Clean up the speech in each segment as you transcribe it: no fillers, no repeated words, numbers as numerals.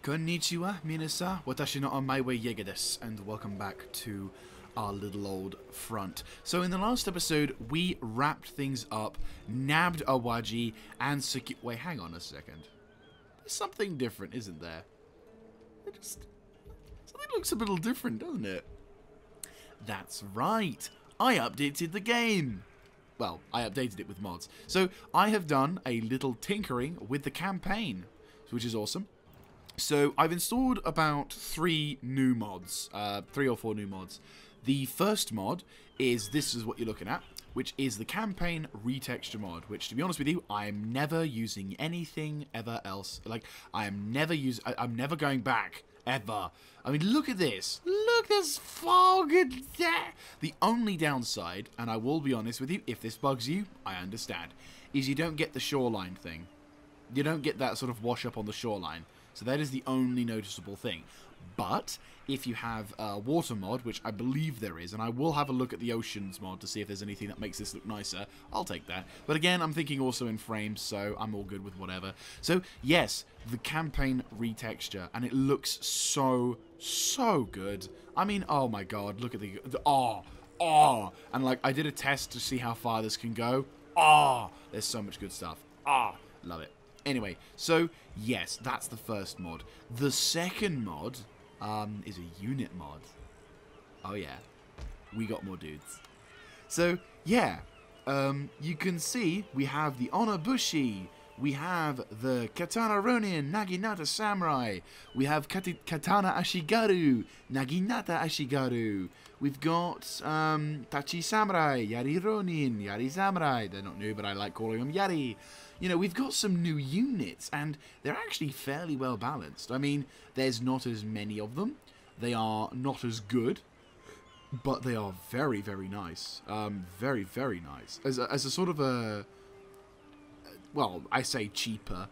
Konnichiwa, minasan. Watashi no omae Jaeger desu, and welcome back to our little old front. So in the last episode, we wrapped things up, nabbed Awaji, and wait, hang on a second. There's something different, isn't there? Something looks a little different, doesn't it? That's right. I updated the game. Well, I updated it with mods. So I have done a little tinkering with the campaign, which is awesome. So I've installed about 3 new mods, 3 or 4 new mods. The first mod is, this is what you're looking at, which is the campaign retexture mod, which, to be honest with you, I'm never using anything ever else. Like, I'm never going back, ever. I mean, look at this. Look, there's fog in there. The only downside, and I will be honest with you, if this bugs you, I understand, is you don't get the shoreline thing. You don't get that sort of wash up on the shoreline. So that is the only noticeable thing. But if you have a water mod, which I believe there is, and I will have a look at the oceans mod to see if there's anything that makes this look nicer, I'll take that. But again, I'm thinking also in frames, so I'm all good with whatever. So yes, the campaign retexture, and it looks so good. I mean, oh my god, look at the and like I did a test to see how far this can go. There's so much good stuff. Love it. Anyway, so yes, that's the first mod. The second mod is a unit mod. Oh yeah, we got more dudes. So yeah, you can see we have the Onabushi, we have the Katana Ronin, Naginata Samurai, we have Katana Ashigaru, Naginata Ashigaru, we've got Tachi Samurai, Yari Ronin, Yari Samurai. They're not new, but I like calling them Yari. You know, we've got some new units, and they're actually fairly well balanced. I mean, there's not as many of them. They are not as good, but they are very, very nice. Very, very nice. As a sort of a... Well, I say cheaper.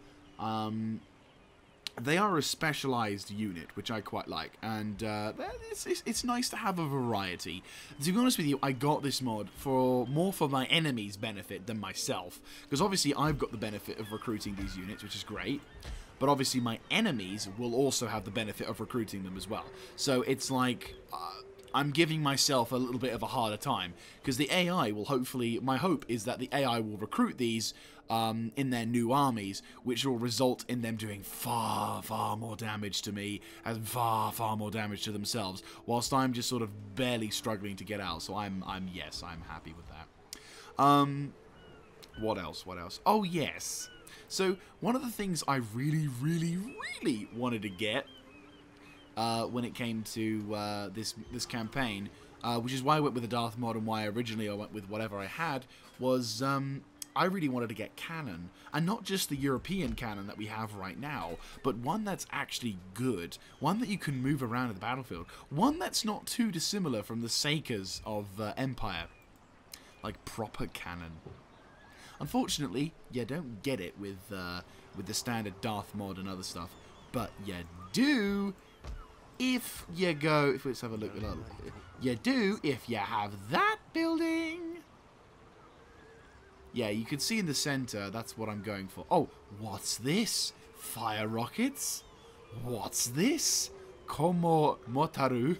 They are a specialized unit, which I quite like, and it's nice to have a variety. To be honest with you, I got this mod more for my enemies' benefit than myself, because obviously I've got the benefit of recruiting these units, which is great, but obviously my enemies will also have the benefit of recruiting them as well. So it's like... I'm giving myself a little bit of a harder time, because the AI will hopefully... My hope is that the AI will recruit these in their new armies, which will result in them doing far, far more damage to me, and far, far more damage to themselves, whilst I'm just sort of barely struggling to get out. So I'm happy with that. What else? Oh, yes. So, one of the things I really, really, really wanted to get when it came to this campaign, which is why I went with the Darth mod and why originally I went with whatever I had, was I really wanted to get cannon, and not just the European cannon that we have right now, but one that's actually good, one that you can move around in the battlefield, one that's not too dissimilar from the Seikas of Empire, like proper cannon. Unfortunately, you don't get it with the standard Darth mod and other stuff, but you do if you go... Let's have a look. You do if you have that building. Yeah, you can see in the center, that's what I'm going for. Oh, what's this? Fire rockets? What's this? Komo Motaru?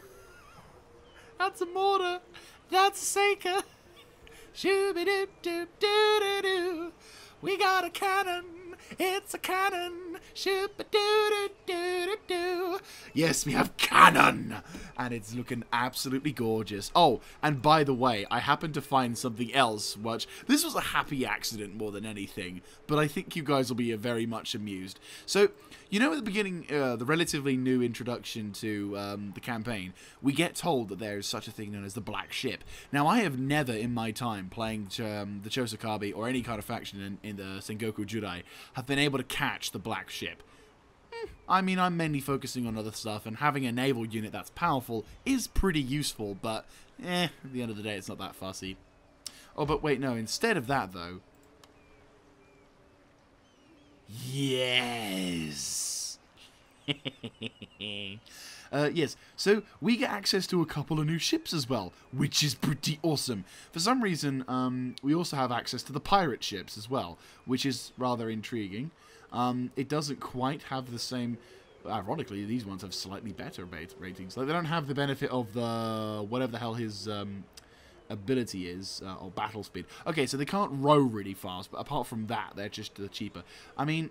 That's a mortar. That's a Seika. Shoo-ba-doo-doo-doo-doo-doo. We got a cannon. It's a cannon. Shoop-a-doo-doo-doo-doo-doo. Yes, we have cannon. And it's looking absolutely gorgeous. Oh, and by the way, I happened to find something else, which... This was a happy accident more than anything, but I think you guys will be very much amused. So, you know at the beginning, the relatively new introduction to the campaign, we get told that there is such a thing known as the Black Ship. Now, I have never in my time playing the Chosokabe or any kind of faction in the Sengoku Judai have been able to catch the Black Ship. I mean, I'm mainly focusing on other stuff, and having a naval unit that's powerful is pretty useful, but, at the end of the day, it's not that fussy. Oh, but wait, no, instead of that, though... Yes! Yes, so we get access to a couple of new ships as well, which is pretty awesome. For some reason, we also have access to the pirate ships as well, which is rather intriguing. It doesn't quite have the same ironically, these ones have slightly better ratings. Like, they don't have the benefit of the whatever the hell his ability is, or battle speed. Okay, so they can't row really fast, but apart from that, they're just cheaper. I mean,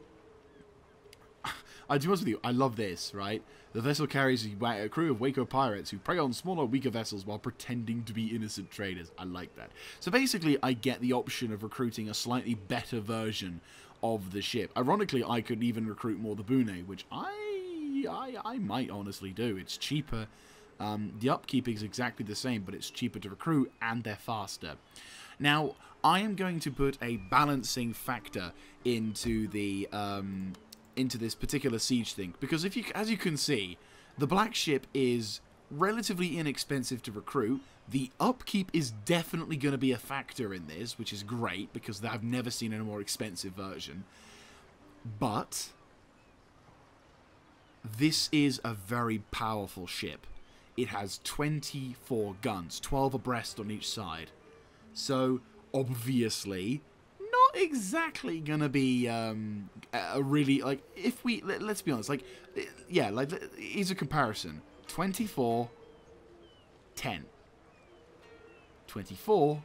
I'll be honest with you, I love this, right? The vessel carries a crew of Waco pirates who prey on smaller, weaker vessels while pretending to be innocent traders. I like that. So basically, I get the option of recruiting a slightly better version of the ship. Ironically, I could even recruit more the Bune, which I might honestly do. It's cheaper. The upkeep is exactly the same, but it's cheaper to recruit, and they're faster. Now, I am going to put a balancing factor into the into this particular siege thing, because as you can see, the black ship is relatively inexpensive to recruit. The upkeep is definitely going to be a factor in this, which is great, because I've never seen a more expensive version. But this is a very powerful ship. It has 24 guns, 12 abreast on each side. So, obviously, not exactly gonna be a really, like, if we, let's be honest, like, yeah, like, here's a comparison. 24, 10. 24,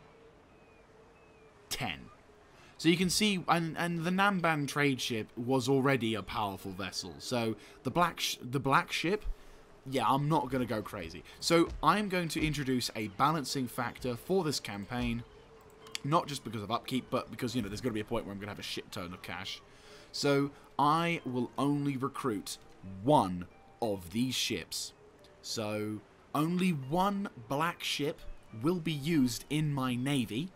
10. So you can see, and the Namban trade ship was already a powerful vessel. So the black ship, yeah, I'm not going to go crazy. So I'm going to introduce a balancing factor for this campaign, not just because of upkeep, but because, you know, there's going to be a point where I'm going to have a shit ton of cash. So I will only recruit one of these ships. So only one black ship will be used in my navy,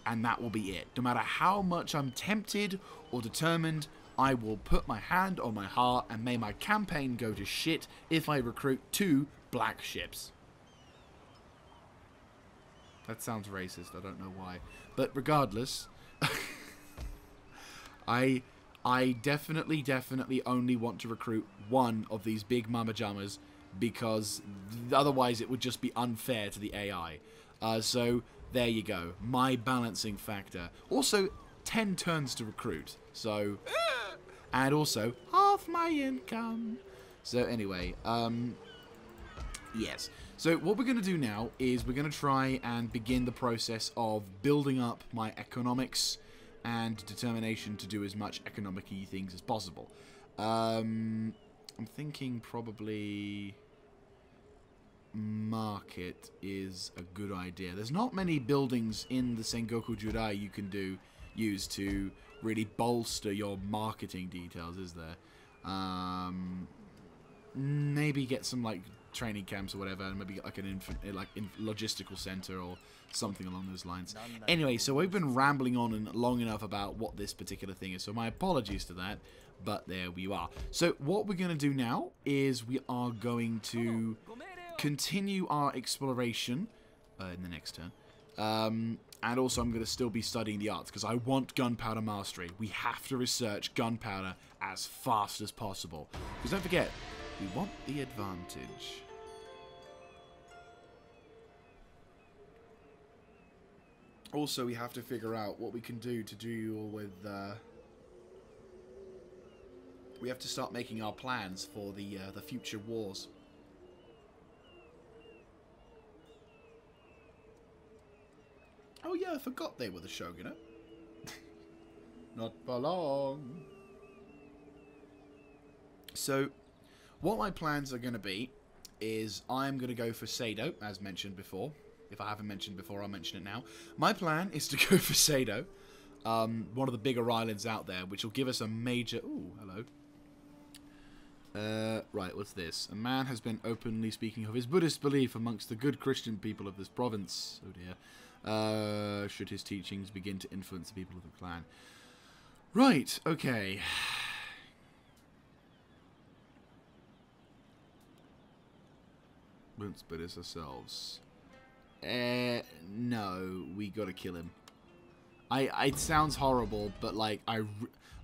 and that will be it. No matter how much I'm tempted or determined, I will put my hand on my heart and may my campaign go to shit if I recruit 2 black ships. That sounds racist, I don't know why. But regardless, I definitely only want to recruit one of these big mama jamas, because otherwise it would just be unfair to the AI. So there you go, my balancing factor. Also, 10 turns to recruit, so, and also half my income. So anyway, yes. So what we're going to do now is we're going to try and begin the process of building up my economics and determination to do as much economic-y things as possible. I'm thinking probably market is a good idea. There's not many buildings in the Sengoku Judai you can use to really bolster your marketing details, is there? Maybe get some like training camps or whatever, and maybe get like an logistical center or something along those lines. Anyway, so we've been rambling on and long enough about what this particular thing is, so my apologies to that, but there we are. So what we're going to do now is we are going to continue our exploration in the next turn. And also I'm going to still be studying the arts, because I want gunpowder mastery. We have to research gunpowder as fast as possible. Because don't forget, we want the advantage. Also, we have to figure out what we can do to deal with... we have to start making our plans for the future wars. Oh yeah, I forgot they were the Shogunate. Not for long. So, what my plans are going to be is I'm going to go for Sado, as mentioned before. If I haven't mentioned before, I'll mention it now. My plan is to go for Sado, one of the bigger islands out there, which will give us a major... Ooh, hello. Right, what's this? A man has been openly speaking of his Buddhist belief amongst the good Christian people of this province. Oh dear. Should his teachings begin to influence the people of the clan? Right, okay. Let's Buddhist ourselves. No, we gotta kill him. It sounds horrible, but like I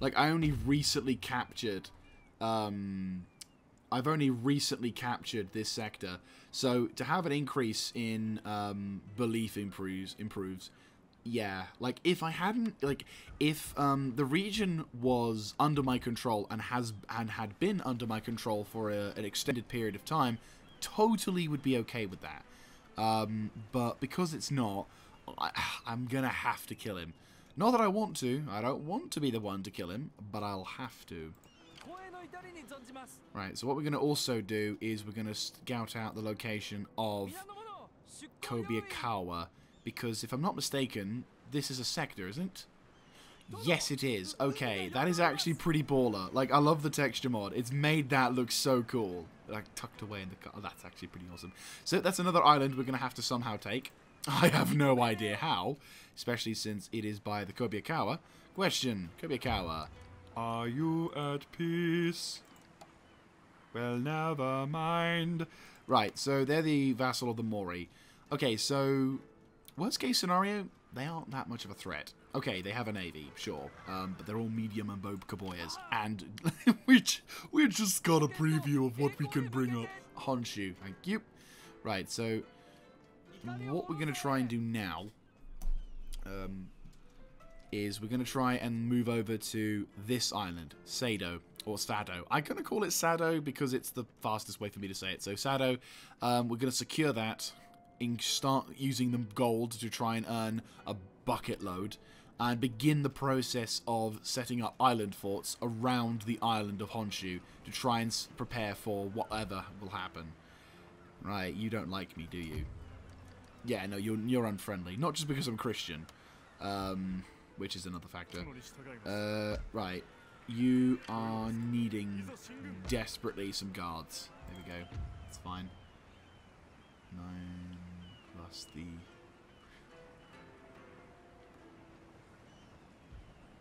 only recently captured I've only recently captured this sector, so to have an increase in belief improves. Yeah, like if I hadn't, like if the region was under my control and had been under my control for an extended period of time, totally would be okay with that. But because it's not, I'm gonna have to kill him. Not that I want to. I don't want to be the one to kill him, but I'll have to. Right. So what we're gonna also do is we're gonna scout out the location of Kobayakawa. Because if I'm not mistaken, this is a sector, isn't it? Yes, it is. Okay, that is actually pretty baller. Like, I love the texture mod. It's made that look so cool. Like, tucked away in the car. Oh, that's actually pretty awesome. So, that's another island we're going to have to somehow take. I have no idea how. Especially since it is by the Kobayakawa. Question. Kobayakawa. Are you at peace? Well, never mind. Right, so they're the vassal of the Mori. Okay, so... worst case scenario, they aren't that much of a threat. Okay, they have a navy, sure, but they're all medium and bob kaboyas, and we just got a preview of what we can bring up. Honshu, thank you. Right, so what we're going to try and do now is we're going to try and move over to this island, Sado, or Sado. I'm going to call it Sado because it's the fastest way for me to say it. So Sado, we're going to secure that. Start using the gold to try and earn a bucket load and begin the process of setting up island forts around the island of Honshu to try and prepare for whatever will happen. Right, you don't like me, do you? Yeah, no, you're unfriendly. Not just because I'm Christian, which is another factor. Right, you are needing desperately some guards. There we go. It's fine. 9 plus the...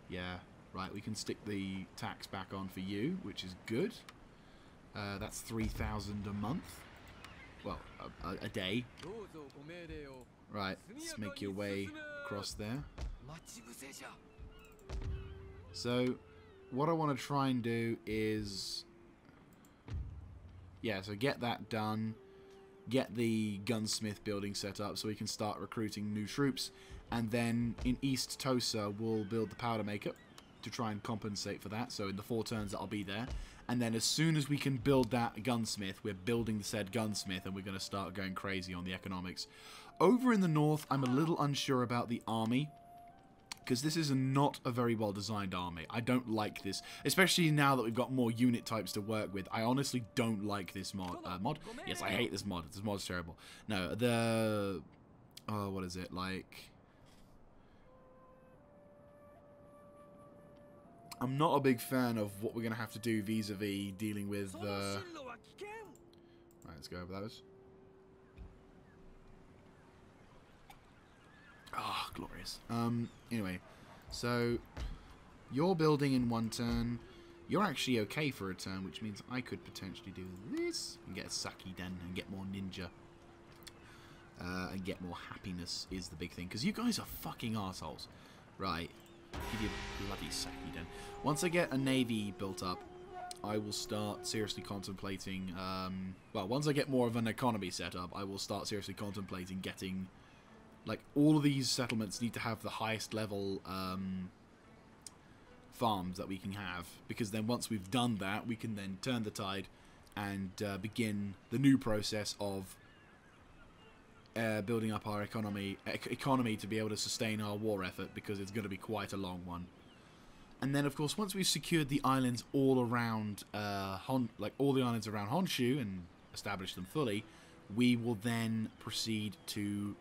yeah, right, we can stick the tax back on for you, which is good. That's 3,000 a month. Well, a day. Right, let's make your way across there. So, what I want to try and do is... yeah, so get that done. Get the gunsmith building set up so we can start recruiting new troops, and then in East Tosa we'll build the powder maker to try and compensate for that, so in the 4 turns that I'll be there, and then as soon as we can build that gunsmith, we're building the said gunsmith and we're going to start going crazy on the economics. Over in the north, I'm a little unsure about the army, because this is not a very well designed army. I don't like this, especially now that we've got more unit types to work with. I honestly don't like this mod. Yes, I hate this mod. This mod's terrible. No, the... oh, what is it? Like... I'm not a big fan of what we're going to have to do vis-a-vis dealing with... right, let's go over those. Ah, oh, glorious. Anyway, so you're building in 1 turn. You're actually okay for a turn, which means I could potentially do this and get a Saki Den and get more ninja. And get more happiness is the big thing, because you guys are fucking assholes. Right, give you a bloody Saki Den. Once I get a navy built up, I will start seriously contemplating, well, once I get more of an economy set up, I will start seriously contemplating getting... like, all of these settlements need to have the highest level farms that we can have. Because then once we've done that, we can then turn the tide and begin the new process of building up our economy to be able to sustain our war effort, because it's going to be quite a long one. And then, of course, once we've secured the islands all around, all the islands around Honshu and established them fully, we will then proceed to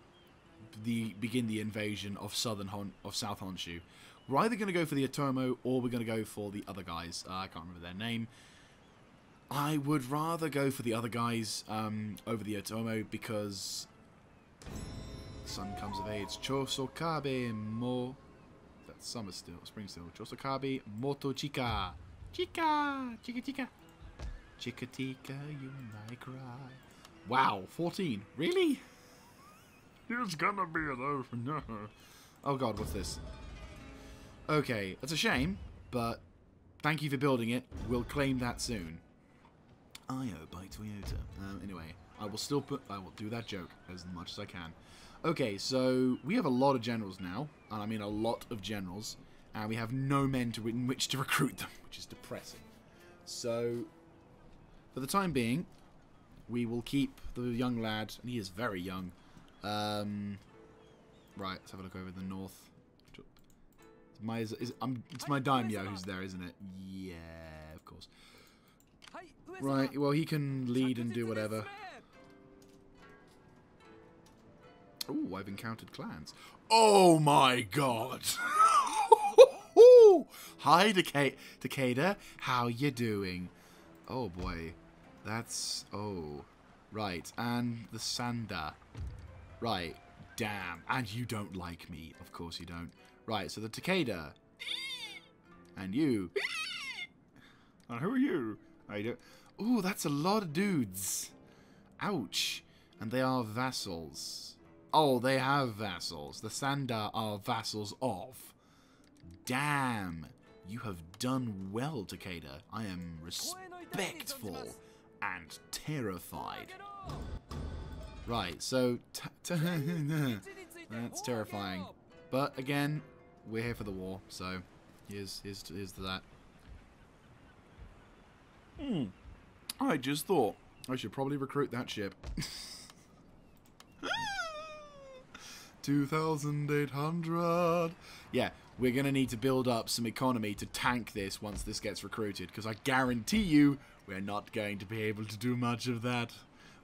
begin the invasion of South Honshu. We're either going to go for the Otomo or we're going to go for the other guys. I can't remember their name. I would rather go for the other guys over the Otomo because sun comes of age. Chosokabe mo... that's summer still, spring still. Chosokabe moto chica. Chica! Chica chica. Chica chica, you might cry. Wow, 14. Really? It's gonna be an open. Oh god, what's this? Okay, that's a shame, but thank you for building it. We'll claim that soon. IO by Toyota. Anyway, I will do that joke as much as I can. Okay, so we have a lot of generals now, and I mean a lot of generals, and we have no men in which to recruit them, which is depressing. So, for the time being, we will keep the young lad, and he is very young. Right, let's have a look over the north. It's my daimyo who's there, isn't it? Yeah, of course. Right, well, he can lead and do whatever. Oh, I've encountered clans. Oh my god! Hi, Takeda. How you doing? Oh boy. That's... Oh. Right, and the Sanda. Right, damn. And you don't like me. Of course you don't. Right, so the Takeda. And you. And who are you? I don't... Ooh, that's a lot of dudes. Ouch. And they are vassals. Oh, they have vassals. The Sanda are vassals of. Damn. You have done well, Takeda. I am respectful and terrified. Right, so... that's terrifying. But, again, we're here for the war, so here's to that. I just thought I should probably recruit that ship. 2,800. Yeah, we're going to need to build up some economy to tank this once this gets recruited, because I guarantee you we're not going to be able to do much of that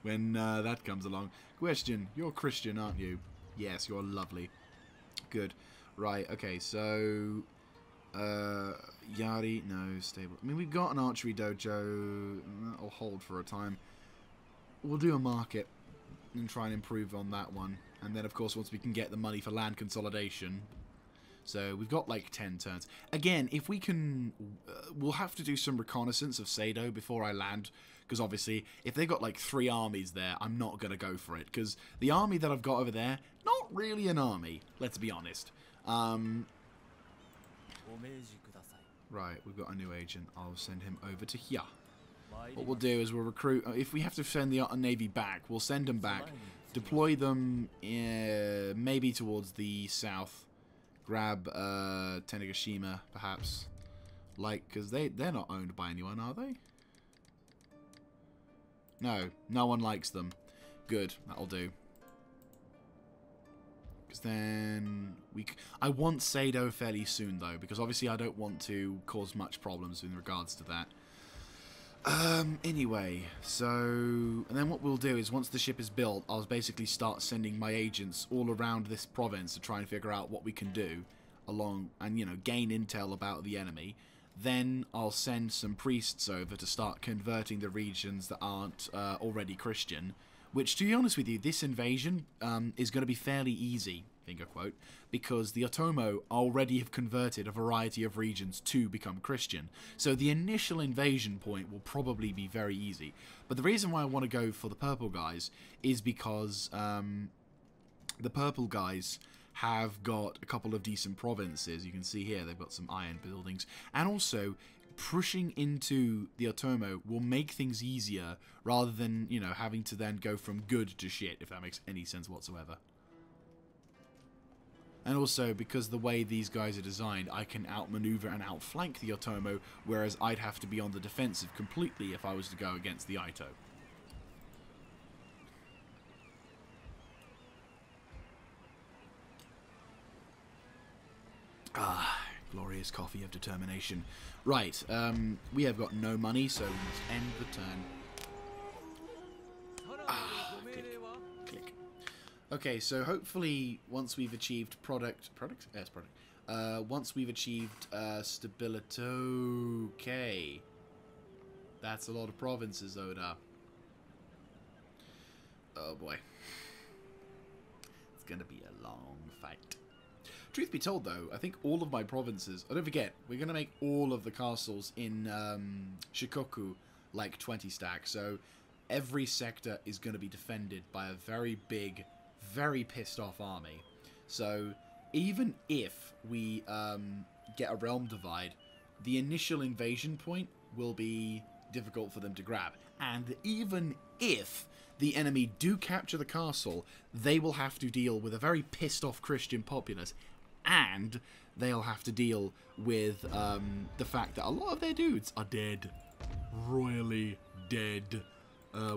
when that comes along. Question, you're Christian, aren't you? Yes, you're lovely. Good. Right, okay, so... Yari, no, stable. I mean, we've got an archery dojo. That'll hold for a time. We'll do a market and try and improve on that one. And then, of course, once we can get the money for land consolidation. So, we've got, like, 10 turns. Again, if we can... we'll have to do some reconnaissance of Sado before I land. Because, obviously, if they've got, like, 3 armies there, I'm not going to go for it. Because the army that I've got over there, not really an army, let's be honest. Right, we've got a new agent. I'll send him over to here. What we'll do is we'll recruit... if we have to send the Navy back, we'll send them back. Deploy them maybe towards the south. Grab Tanegashima, perhaps. Like, because they're not owned by anyone, are they? No, no one likes them. Good, that'll do. Because then I want Sado fairly soon, though, because obviously I don't want to cause much problems in regards to that. Anyway, so... And then what we'll do is, once the ship is built, I'll basically start sending my agents all around this province to try and figure out what we can do along, and, you know, gain intel about the enemy. Then I'll send some priests over to start converting the regions that aren't already Christian. Which, to be honest with you, this invasion is going to be fairly easy, finger quote, because the Otomo already have converted a variety of regions to become Christian. So the initial invasion point will probably be very easy. But the reason why I want to go for the purple guys is because the purple guys have got a couple of decent provinces. You can see here they've got some iron buildings. And also, pushing into the Otomo will make things easier rather than, you know, having to then go from good to shit, if that makes any sense whatsoever. And also, because the way these guys are designed, I can outmaneuver and outflank the Otomo, whereas I'd have to be on the defensive completely if I was to go against the Ito. Ah, glorious coffee of determination. Right, we have got no money, so we must end the turn. Ah, click, click. Okay, so hopefully once we've achieved once we've achieved stability, okay. That's a lot of provinces, Oda. Oh boy. It's gonna be a long fight. Truth be told, though, I think all of my provinces... Oh, don't forget, we're going to make all of the castles in Shikoku like 20 stack. So every sector is going to be defended by a very big, very pissed off army. So even if we get a realm divide, the initial invasion point will be difficult for them to grab. And even if the enemy do capture the castle, they will have to deal with a very pissed off Christian populace, and they'll have to deal with the fact that a lot of their dudes are dead. Royally dead,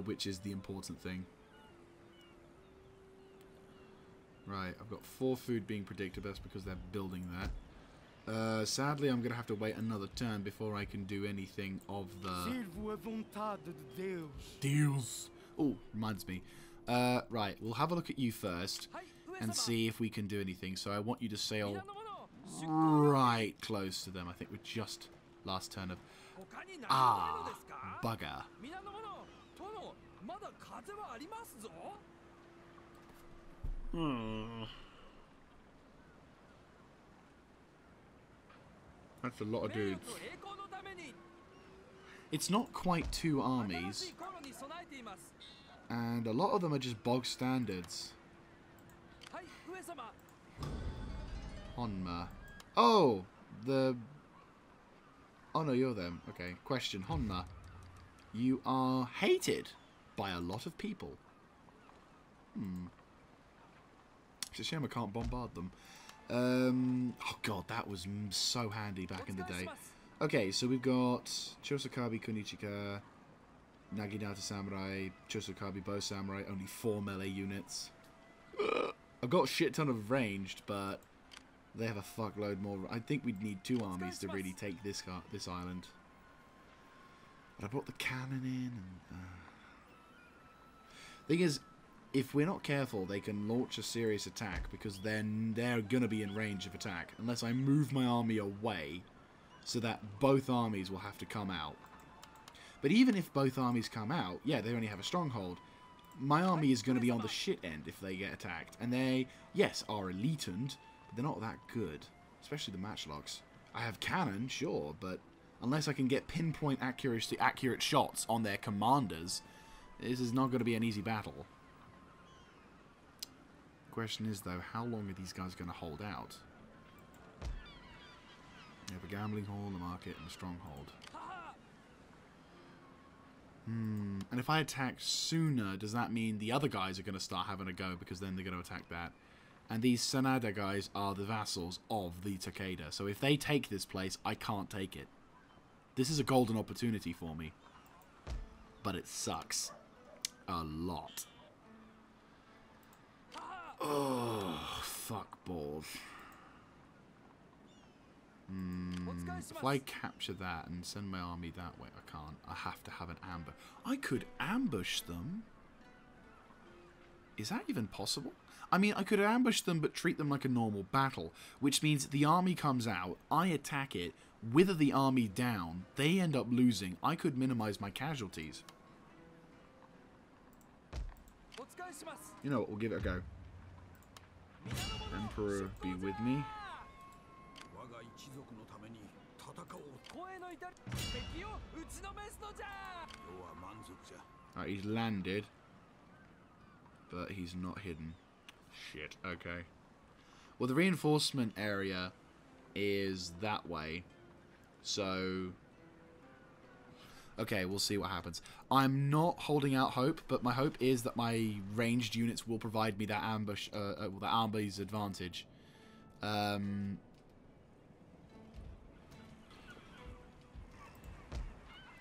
which is the important thing. Right, I've got 4 food being predicted. That's because they're building that. Sadly, I'm going to have to wait another turn before I can do anything of the... Deals. Oh, reminds me. Right, we'll have a look at you first and see if we can do anything. So I want you to sail right close to them. I think we're just last turn of... Ah, bugger. That's a lot of dudes. It's not quite 2 armies, and a lot of them are just bog standards. Honma. Oh, the... Oh no, you're them. Okay, question. Honma. You are hated by a lot of people. It's a shame I can't bombard them. Oh god, that was so handy back in the day. Okay, so we've got Chosokabe Kunichika, Naginata Samurai, Chosokabe Bow Samurai, only 4 melee units. I've got a shit ton of ranged, but they have a fuckload more. I think we'd need 2 armies to really take this island. But I brought the cannon in. And, thing is, if we're not careful, they can launch a serious attack, because then they're going to be in range of attack. Unless I move my army away, so that both armies will have to come out. But even if both armies come out, yeah, they only have a stronghold. My army is going to be on the shit end if they get attacked. And they, yes, are elited, but they're not that good. Especially the matchlocks. I have cannon, sure, but unless I can get pinpoint accurate shots on their commanders, this is not going to be an easy battle. Question is, though, how long are these guys going to hold out? You have a gambling hall, a market, and a stronghold. And if I attack sooner, does that mean the other guys are going to start having a go, because then they're going to attack that? And these Sanada guys are the vassals of the Takeda. So if they take this place, I can't take it. This is a golden opportunity for me. But it sucks. A lot. Oh, fuck balls. If I capture that and send my army that way, I can't. I have to have an ambush. I could ambush them. Is that even possible? I mean, I could ambush them but treat them like a normal battle, which means the army comes out, I attack it, wither the army down, they end up losing. I could minimize my casualties. You know what, we'll give it a go. Emperor, be with me. Alright, he's landed, but he's not hidden. Shit, okay. Well, the reinforcement area is that way, so... Okay, we'll see what happens. I'm not holding out hope, but my hope is that my ranged units will provide me that ambush, that army's advantage. I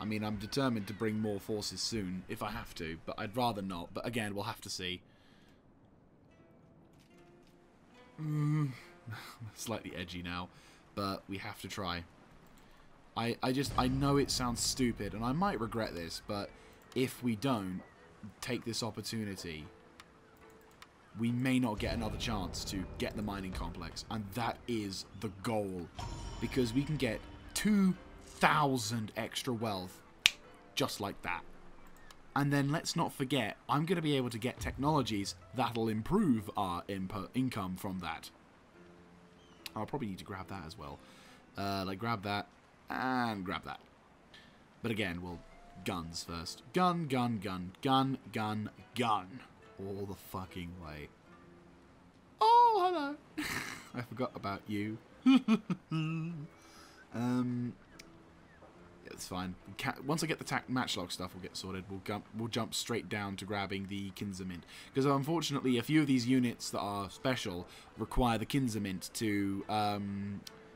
mean, I'm determined to bring more forces soon, if I have to, but I'd rather not. But again, we'll have to see. Slightly edgy now, but we have to try. I know it sounds stupid, and I might regret this, but if we don't take this opportunity, we may not get another chance to get the mining complex, and that is the goal, because we can get 2,000 extra wealth just like that. And then let's not forget, I'm going to be able to get technologies that'll improve our income from that. I'll probably need to grab that as well. Like, grab that. And grab that. But again, well, guns first. Gun, gun, gun, gun, gun, gun. All the fucking way. Oh, hello. I forgot about you. That's fine. Once I get the matchlock stuff, we'll get sorted. We'll jump straight down to grabbing the Kinzamint. Because unfortunately, a few of these units that are special require the Kinzamint to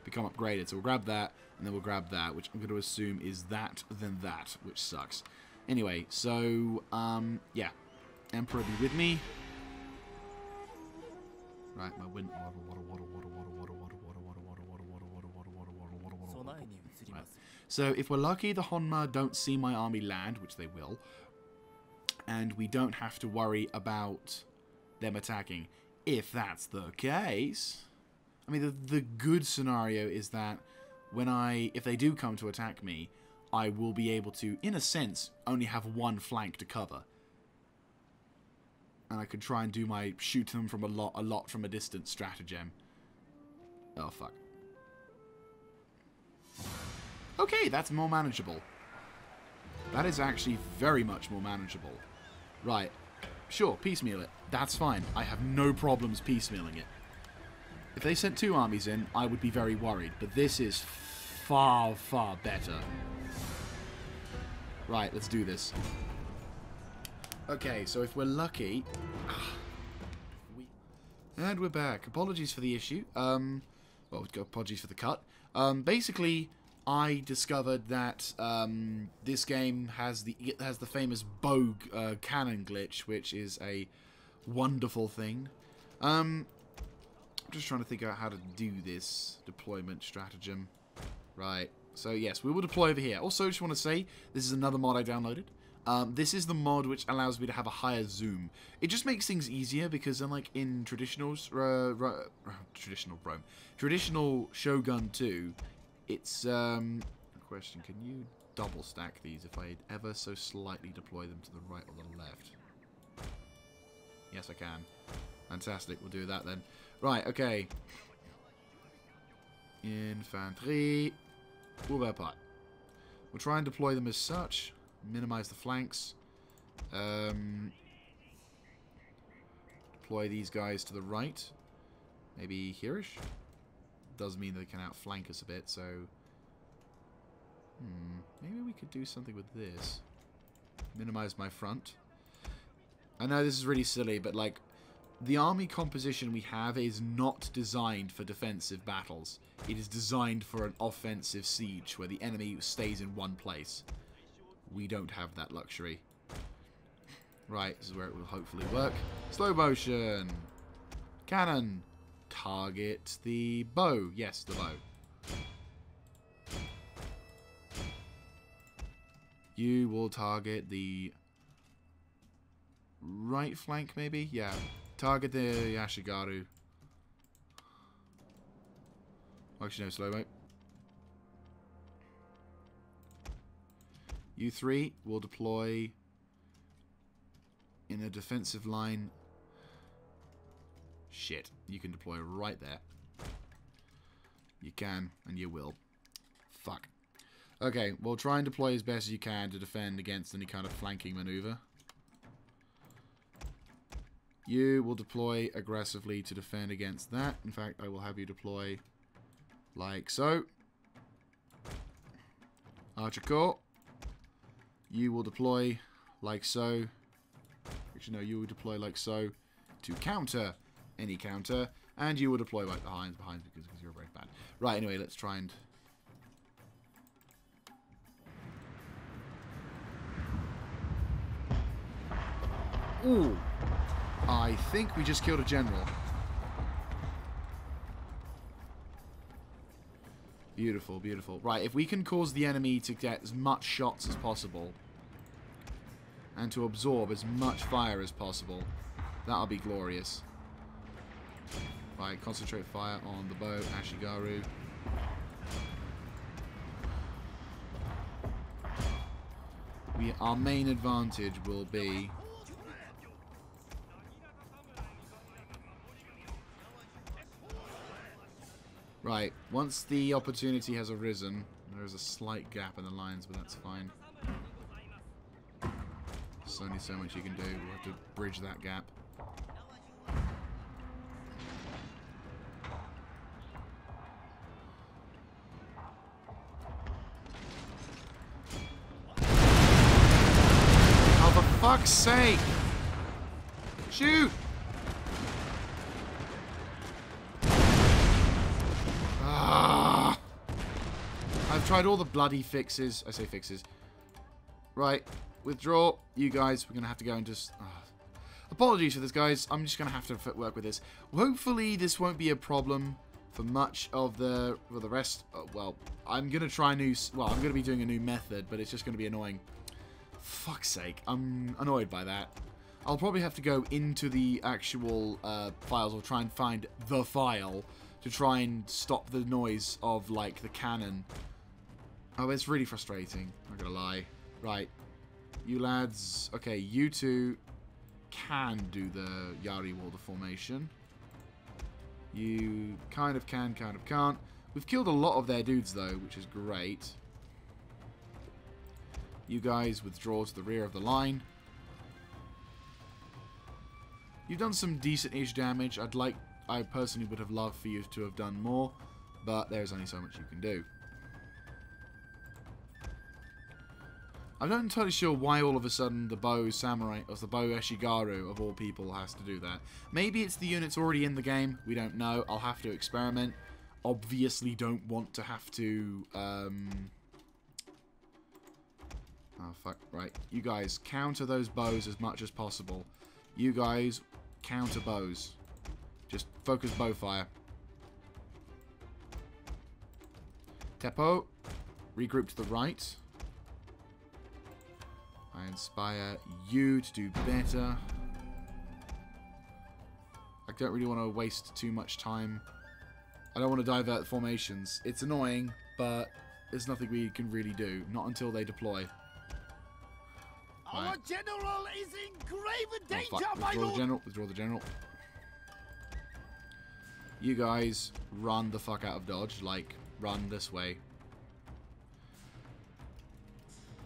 become upgraded. So we'll grab that, and then we'll grab that, which I'm going to assume is that, then that, which sucks. Anyway, so, yeah. Emperor be with me. Right, my wind... Right. So if we're lucky, the Honma don't see my army land, which they will, and we don't have to worry about them attacking. If that's the case, I mean, the good scenario is that if they do come to attack me, I will be able to, in a sense, only have one flank to cover, and I could try and do my shoot them from a lot from a distance stratagem. Oh fuck. Okay, that's more manageable. That is actually very much more manageable. Right. Sure, piecemeal it. That's fine. I have no problems piecemealing it. If they sent 2 armies in, I would be very worried. But this is far, far better. Right, let's do this. Okay, so if we're lucky... And we're back. Apologies for the issue. Well, apologies for the cut. Basically... I discovered that this game has the famous bow cannon glitch, which is a wonderful thing. I'm just trying to think out how to do this deployment stratagem. Right. So yes, we will deploy over here. Also, just want to say this is another mod I downloaded. This is the mod which allows me to have a higher zoom. It just makes things easier because unlike in traditional Shogun 2. It's, question, can you double stack these if I ever so slightly deploy them to the right or the left? Yes, I can. Fantastic, we'll do that then. Right, okay. Infantry. Oberpart. We'll try and deploy them as such. Minimize the flanks. Deploy these guys to the right. Maybe here-ish? Does mean they can outflank us a bit, so... maybe we could do something with this. Minimize my front. I know this is really silly, but, like, the army composition we have is not designed for defensive battles. It is designed for an offensive siege, where the enemy stays in one place. We don't have that luxury. Right, this is where it will hopefully work. Slow motion! Cannon! Target the bow. Yes, the bow. You will target the right flank, maybe? Yeah. Target the Yashigaru. Actually, no, slow-mo. You 3 will deploy in a defensive line. Shit. You can deploy right there. You can, and you will. Fuck. Okay, well, try and deploy as best as you can to defend against any kind of flanking maneuver. You will deploy aggressively to defend against that. In fact, I will have you deploy like so. Archer Corps. You will deploy like so. Actually, no, you will deploy like so to counter any counter, and you will deploy right behind because you're very bad. Right, anyway, let's try and... Ooh! I think we just killed a general. Beautiful, beautiful. Right, if we can cause the enemy to get as much shots as possible, and to absorb as much fire as possible, that'll be glorious. Right, concentrate fire on the bow, Ashigaru. Our main advantage will be... Right, once the opportunity has arisen, there is a slight gap in the lines, but that's fine. There's only so much you can do. We'll have to bridge that gap. fuck's sake! Shoot! Ah! I've tried all the bloody fixes. I say fixes. Right. Withdraw. You guys, we're going to have to go and just... Apologies for this, guys. I'm just going to have to work with this. Hopefully, this won't be a problem for much of the... For the rest... well, I'm going to try a new... Well, I'm going to be doing a new method, but it's just going to be annoying. Fuck's sake. I'm annoyed by that. I'll probably have to go into the actual files or try and find the file to try and stop the noise of, like, the cannon. Oh, it's really frustrating. I'm not going to lie. Right. You lads... Okay, you two... can do the Yari Walder formation. You kind of can, kind of can't. We've killed a lot of their dudes, though, which is great. You guys withdraw to the rear of the line. You've done some decent-ish damage. I personally would have loved for you to have done more, but there's only so much you can do. I'm not entirely sure why all of a sudden the bow samurai, or the bow Eshigaru of all people has to do that. Maybe it's the units already in the game. We don't know. I'll have to experiment. Obviously don't want to have to... Oh, fuck. Right. You guys, counter those bows as much as possible. You guys, counter bows. Just focus bow fire. Teppo, regroup to the right. I inspire you to do better. I don't really want to waste too much time. I don't want to divert formations. It's annoying, but there's nothing we can really do. Not until they deploy. Our general is in grave danger, my lord! Withdraw the general. You guys run the fuck out of dodge. Like, run this way.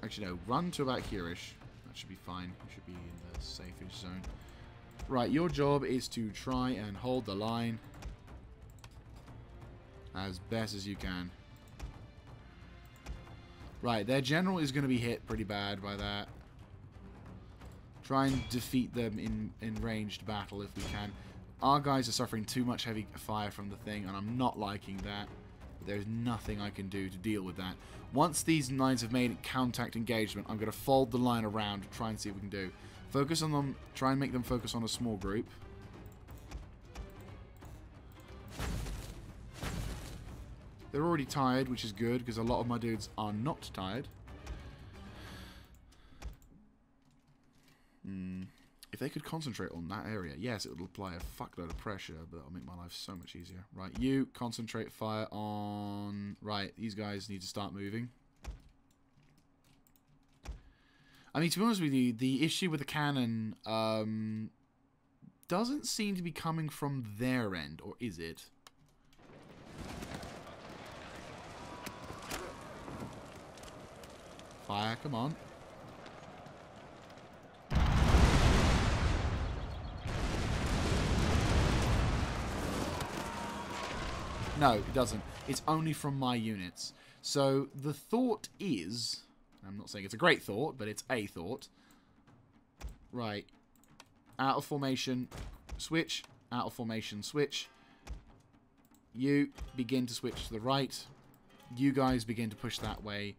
Actually, no. Run to about here-ish. That should be fine. You should be in the safe-ish zone. Right, your job is to try and hold the line as best as you can. Right, their general is going to be hit pretty bad by that. Try and defeat them in ranged battle if we can. Our guys are suffering too much heavy fire from the thing, and I'm not liking that. There's nothing I can do to deal with that. Once these lines have made contact engagement, I'm going to fold the line around to try and see what we can do. Focus on them. Try and make them focus on a small group. They're already tired, which is good, because a lot of my dudes are not tired. If they could concentrate on that area, yes, it would apply a fuckload of pressure, but that'll make my life so much easier. Right, you concentrate fire on... Right, these guys need to start moving. I mean, to be honest with you, the issue with the cannon doesn't seem to be coming from their end, or is it? Fire, come on. No, it doesn't. It's only from my units. So the thought is... I'm not saying it's a great thought, but it's a thought. Right. Out of formation, switch. Out of formation, switch. You begin to switch to the right. You guys begin to push that way.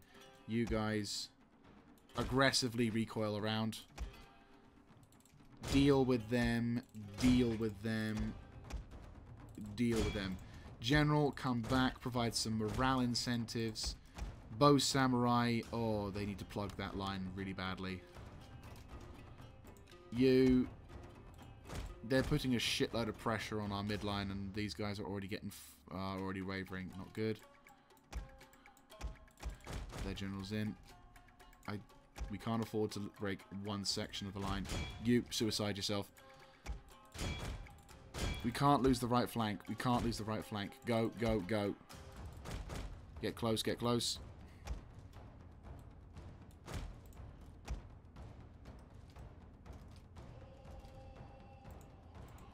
You guys aggressively recoil around. Deal with them. Deal with them. Deal with them. General, come back. Provide some morale incentives. Bow Samurai. Oh, they need to plug that line really badly. You... They're putting a shitload of pressure on our midline, and these guys are already getting... already wavering. Not good. Their general's in. We can't afford to break one section of the line. You, suicide yourself. We can't lose the right flank. We can't lose the right flank. Go, go, go. Get close, get close.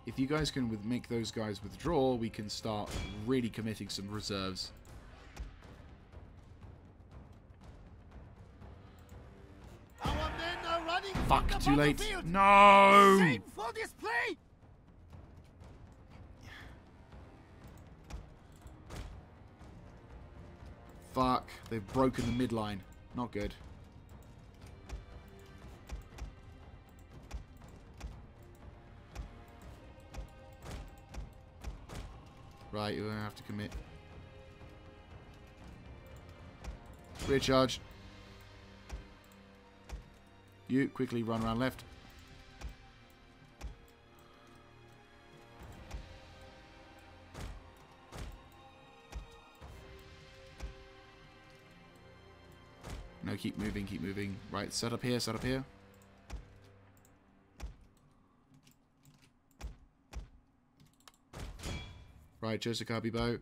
If you guys can make those guys withdraw, we can start really committing some reserves. Our men are running running from Fuck, the too late. battlefield. No! Shameful display! Fuck, they've broken the midline. Not good. Right, you're going to have to commit. Rear charge. You quickly run around left. No, keep moving, keep moving. Right, set up here, set up here. Right, Chosokabe bow.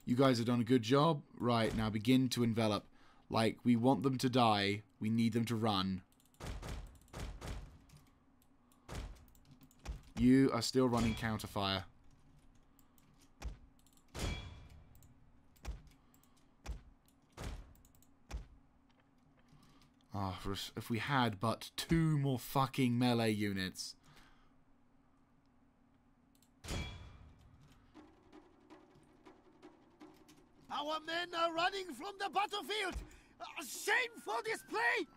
You guys have done a good job. Right, now begin to envelop. Like, we want them to die. We need them to run. You are still running counterfire. Ah, oh, if we had but 2 more fucking melee units. Our men are running from the battlefield. Shameful display!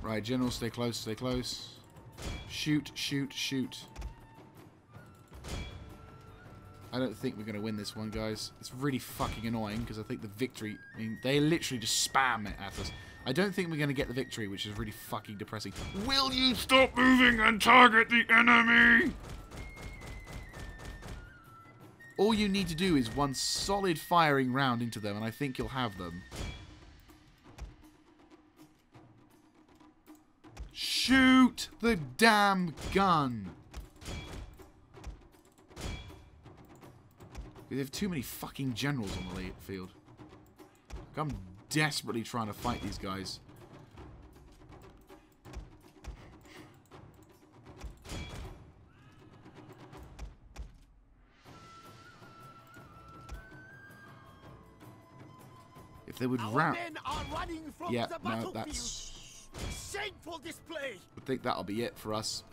Right, General, stay close, stay close. Shoot, shoot, shoot. I don't think we're going to win this one, guys. It's really fucking annoying, because I think the victory... I mean, they literally just spam it at us. I don't think we're going to get the victory, which is really fucking depressing. Will you stop moving and target the enemy? All you need to do is one solid firing round into them, and I think you'll have them. Shoot the damn gun! We have too many fucking generals on the field. I'm desperately trying to fight these guys. If they would round... Men are running from Yeah, the no, battlefield. that's... Shameful display! I think that'll be it for us.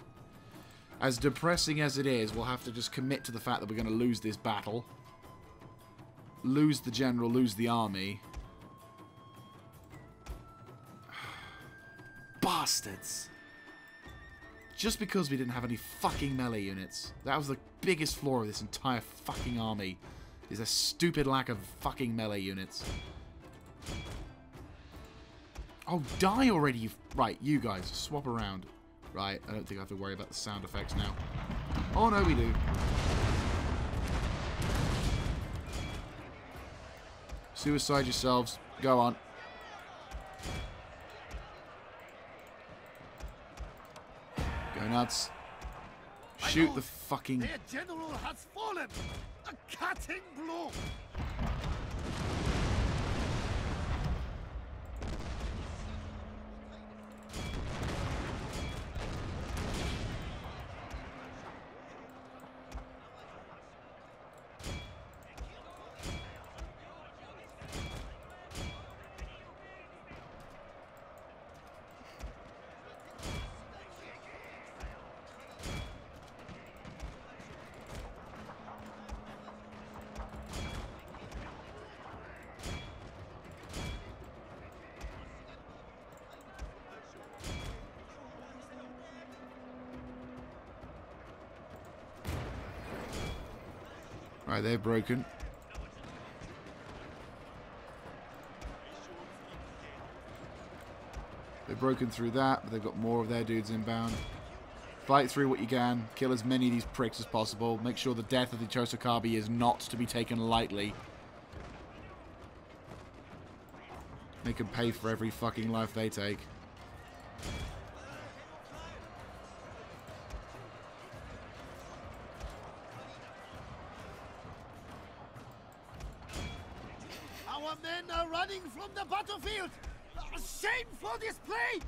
As depressing as it is, we'll have to just commit to the fact that we're going to lose this battle. Lose the general, lose the army. Bastards! Just because we didn't have any fucking melee units. That was the biggest flaw of this entire fucking army. Is a stupid lack of fucking melee units. Oh, die already, you... Right, you guys, swap around. Right, I don't think I have to worry about the sound effects now. Oh, no, we do. Suicide yourselves. Go on. Go nuts. Shoot the fucking... Their general has fallen! A cutting blow! Right, they're broken. They've broken through that, but they've got more of their dudes inbound. Fight through what you can. Kill as many of these pricks as possible. Make sure the death of the Chosokabe is not to be taken lightly. Make them pay for every fucking life they take. Our men are running from the battlefield! Shame for this play!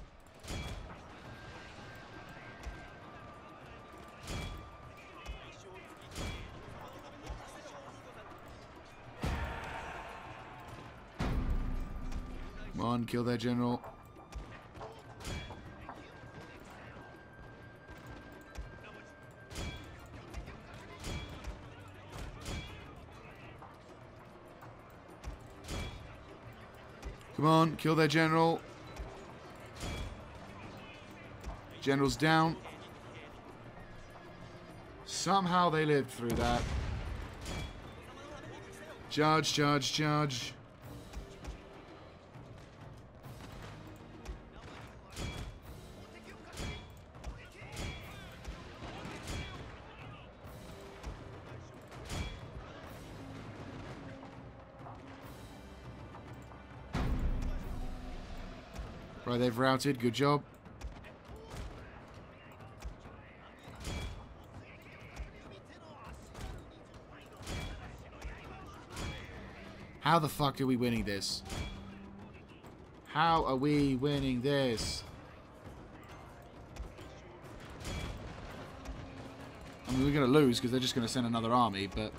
Come on, kill their general. Come on, kill their general. General's down. Somehow they lived through that. Charge, charge, charge. Right, they've routed. Good job. How the fuck are we winning this? How are we winning this? I mean, we're going to lose because they're just going to send another army, but...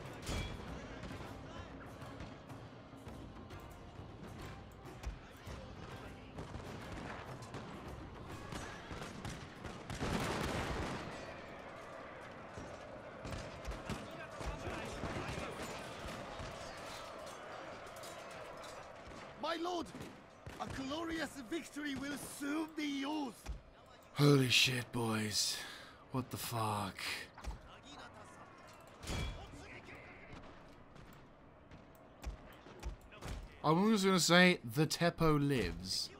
My lord, a glorious victory will soon be yours. Holy shit, boys. What the fuck? I'm just going to say, the Teppo lives.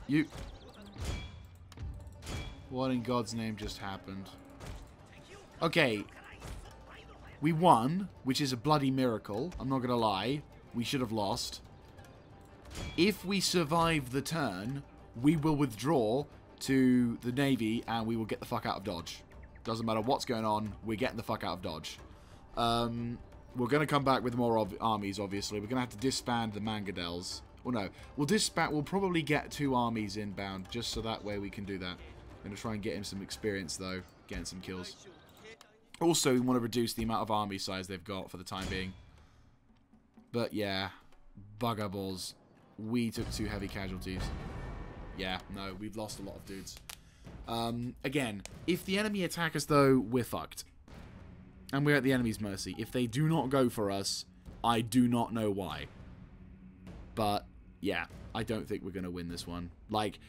You... What in God's name just happened? Okay. We won, which is a bloody miracle. I'm not going to lie. We should have lost. If we survive the turn, we will withdraw to the Navy and we will get the fuck out of Dodge. Doesn't matter what's going on, we're getting the fuck out of Dodge. We're going to come back with more armies, obviously. We're going to have to disband the Mangadels. Well, no. We'll probably get 2 armies inbound, just so that way we can do that. I'm going to try and get him some experience, though. Getting some kills. Also, we want to reduce the amount of army size they've got for the time being. But, yeah. Bugger balls. We took 2 heavy casualties. Yeah, no, we've lost a lot of dudes. Again, if the enemy attack us, though, we're fucked. And we're at the enemy's mercy. If they do not go for us, I do not know why. But, yeah, I don't think we're going to win this one. Like,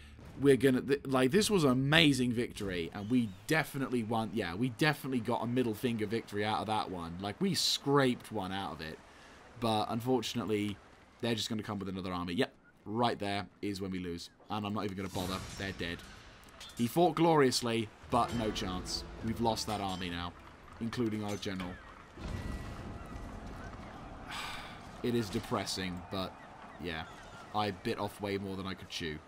we're going to... Like, this was an amazing victory, and we definitely won... Yeah, we definitely got a middle finger victory out of that one. Like, we scraped one out of it. But, unfortunately, they're just going to come with another army. Yep, right there is when we lose. And I'm not even going to bother. They're dead. He fought gloriously, but no chance. We've lost that army now, including our general. It is depressing, but yeah, I bit off way more than I could chew.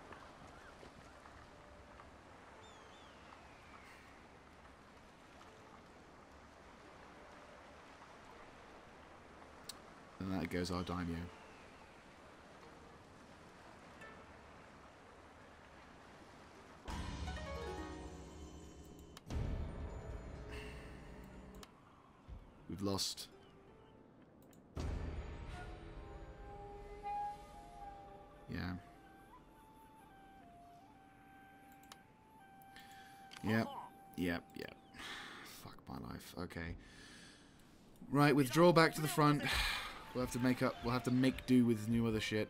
And that goes our daimyo. We've lost. Yeah. Yep. Fuck my life. Okay. Right, withdraw back to the front. We'll have to make do with new other shit.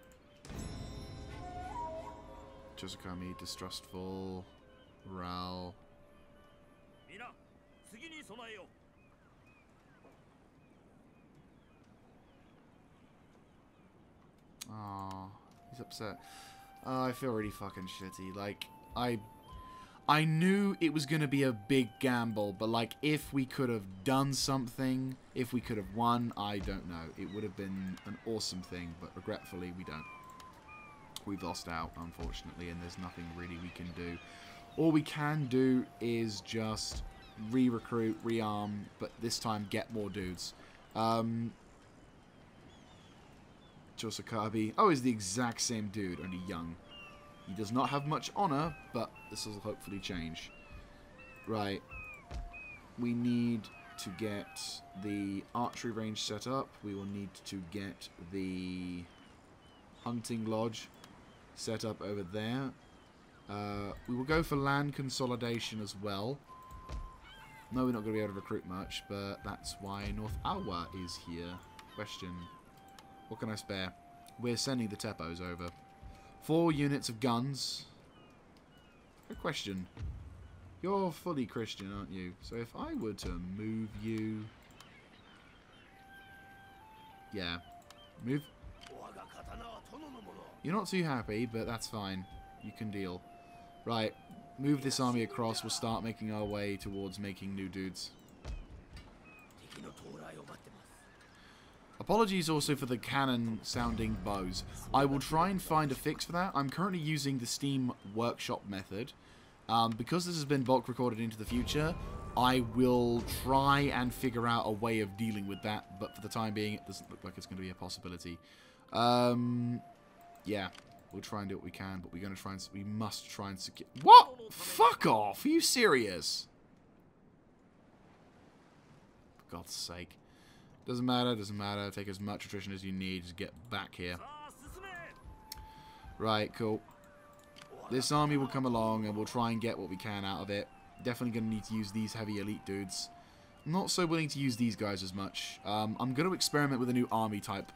Chosokabe, distrustful. Ral. upset. I feel really fucking shitty. Like, I knew it was going to be a big gamble, but, like, if we could have done something, if we could have won, I don't know. It would have been an awesome thing, but regretfully, we don't. We've lost out, unfortunately, and there's nothing really we can do. All we can do is just re-recruit, re-arm, but this time get more dudes. Chosokabe. Oh, he's the exact same dude, only young. He does not have much honor, but this will hopefully change. Right. We need to get the archery range set up. We will need to get the hunting lodge set up over there. We will go for land consolidation as well. No, we're not going to be able to recruit much, but that's why North Awa is here. Question. What can I spare? We're sending the Teppos over. 4 units of guns. Good question. You're fully Christian, aren't you? So if I were to move you... Yeah. Move. You're not too happy, but that's fine. You can deal. Right. Move this army across. We'll start making our way towards making new dudes. Apologies also for the cannon-sounding bows. I will try and find a fix for that. I'm currently using the Steam Workshop method. Because this has been bulk recorded into the future, I will try and figure out a way of dealing with that. But for the time being, it doesn't look like it's going to be a possibility. Yeah, we'll try and do what we can, but we're going to try and... We must try and secure... What? Fuck off! Are you serious? For God's sake. Doesn't matter, doesn't matter. Take as much attrition as you need to get back here. Right, cool. This army will come along and we'll try and get what we can out of it. Definitely going to need to use these heavy elite dudes. I'm not so willing to use these guys as much. I'm going to experiment with a new army type.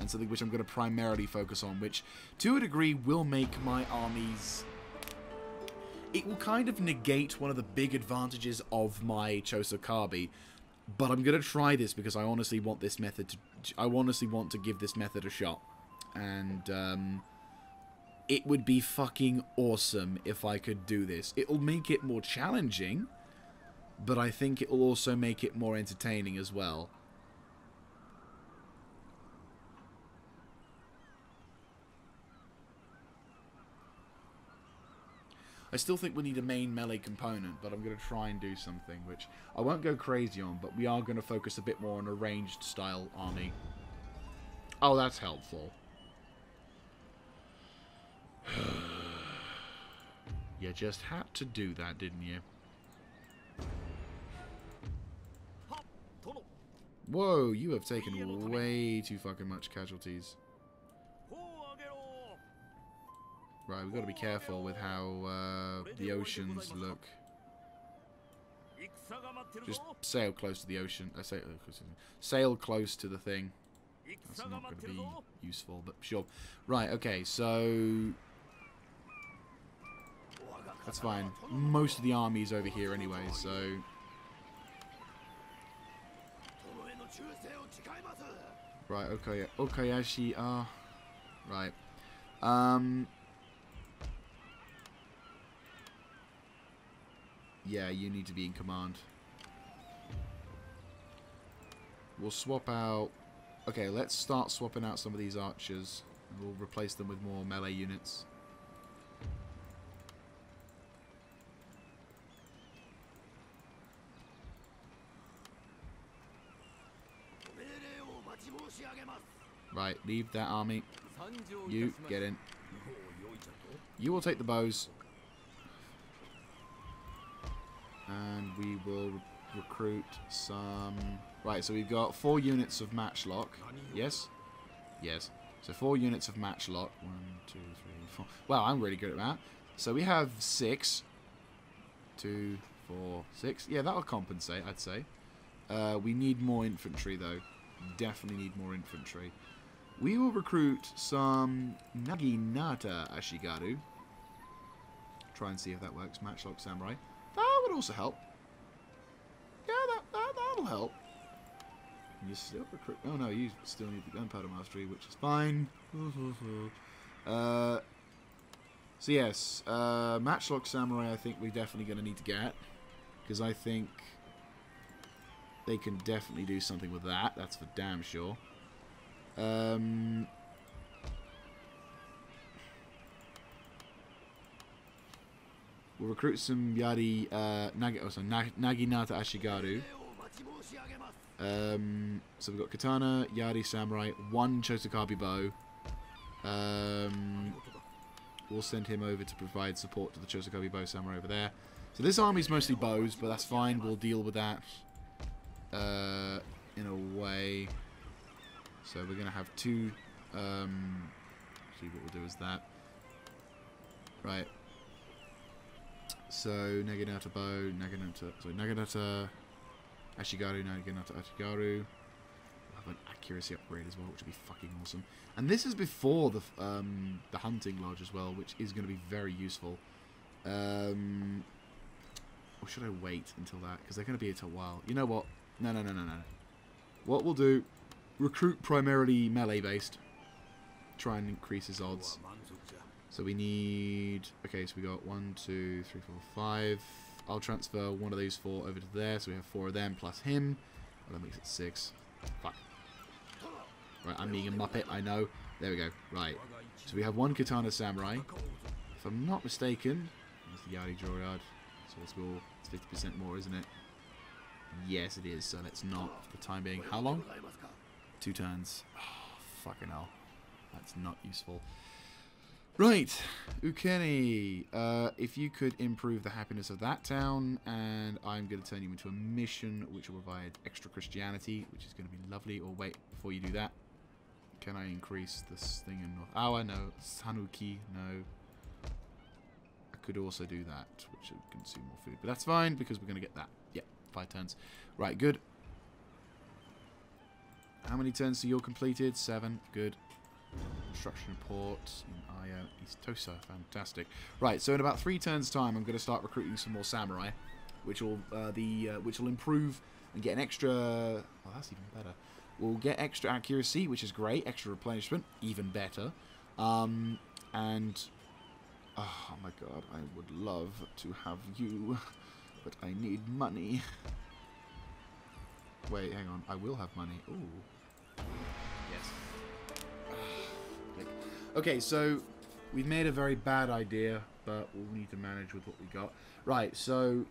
And something which I'm going to primarily focus on. Which, to a degree, will make my armies... It will kind of negate one of the big advantages of my Chosokabe. But I'm going to try this because I honestly want this method to... I honestly want to give this method a shot. And, it would be fucking awesome if I could do this. It'll make it more challenging, but I think it will also make it more entertaining as well. I still think we need a main melee component, but I'm going to try and do something, which I won't go crazy on, but we are going to focus a bit more on a ranged style army. Oh, that's helpful. You just had to do that, didn't you? Whoa, you have taken way too fucking much casualties. Right, we've got to be careful with how the oceans look. Just sail close to the ocean. Sail close to the thing. That's not going to be useful, but sure. Right, okay, so... That's fine. Most of the army's over here anyway, so... Right, okay, Okayashi, right. Yeah, you need to be in command. We'll swap out... Okay, let's start swapping out some of these archers. And we'll replace them with more melee units. Right, leave that army. You, get in. You will take the bows. And we will recruit some... Right, so we've got 4 units of matchlock. Yes? Yes. So 4 units of matchlock. 1, 2, 3, 4. Wow, I'm really good at that. So we have 6. 2, 4, 6. Yeah, that'll compensate, I'd say. We need more infantry, though. Definitely need more infantry. We will recruit some Naginata Ashigaru. Try and see if that works. Matchlock Samurai. That would also help. Yeah, that'll help. You still recruit... Oh no, you still need the Gunpowder Mastery, which is fine. So yes, Matchlock Samurai I think we're definitely going to need to get. Because I think they can definitely do something with that. That's for damn sure. We'll recruit some Yari, Naginata Ashigaru. So we've got Katana, Yari Samurai, 1 Chosokabe bow. We'll send him over to provide support to the Chosokabe bow samurai over there. So this army's mostly bows, but that's fine. We'll deal with that in a way. So we're going to have 2... see what we'll do is that. Right. So Naginata bow, Naginata Ashigaru, Naginata Ashigaru. We'll have an accuracy upgrade as well, which will be fucking awesome. And this is before the hunting lodge as well, which is going to be very useful. Or should I wait until that? Because they're going to be here till a while. You know what? No. What we'll do, recruit primarily melee based. Try and increase his odds. So we need... Okay, so we got 1, 2, 3, 4, 5. I'll transfer one of those 4 over to there. So we have 4 of them plus him. Well, that makes it 6. Fuck. Right, I'm being a muppet, I know. There we go. Right. So we have 1 Katana Samurai. If I'm not mistaken, there's the Yari Drawyard. So let's go. It's 50% more, isn't it? Yes, it is. So let's not, for the time being. How long? 2 turns. Oh, fucking hell. That's not useful. Right, Ukeni, if you could improve the happiness of that town, and I'm going to turn you into a mission which will provide extra Christianity, which is going to be lovely. Or wait, before you do that, can I increase this thing in North? Oh, I know, Sanuki, no. I could also do that, which would consume more food, but that's fine because we're going to get that. Yeah, 5 turns. Right, good. How many turns do you completed? 7, good. Construction report in Aya, East Tosa, fantastic. Right, so in about 3 turns' time, I'm going to start recruiting some more samurai, which will improve and get an extra. Oh, that's even better. We'll get extra accuracy, which is great. Extra replenishment, even better. And oh my god, I would love to have you, but I need money. Wait, hang on. I will have money. Ooh. Yes. Okay, so we've made a very bad idea, but we'll need to manage with what we got. Right, so